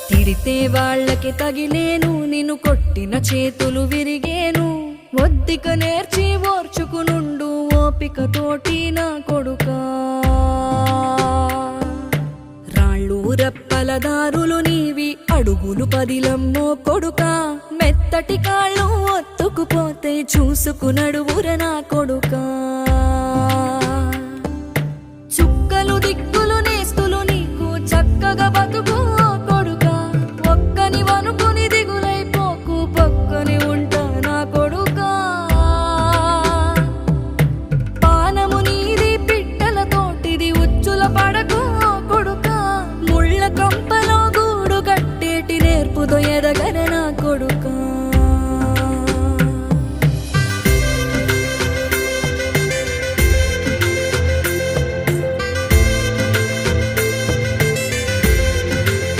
తిడితే వాళ్ళకి తగిలేను, నిన్ను కొట్టిన చేతులు విరిగేను. ఒద్దిక నేర్చి ఓర్చుకునుండు ఓపికతోటి నా కొడుకా. రాళ్ళు రెప్పల దారులు నీవి, అడుగులు పదిలమ్మో కొడుకా. మెత్తటి కాళ్ళు ఒత్తుకుపోతే చూసుకునడువుర నా కొడుకా. చుక్కలు దిక్కులు నేస్తులు నీకు చక్కగా బతుకు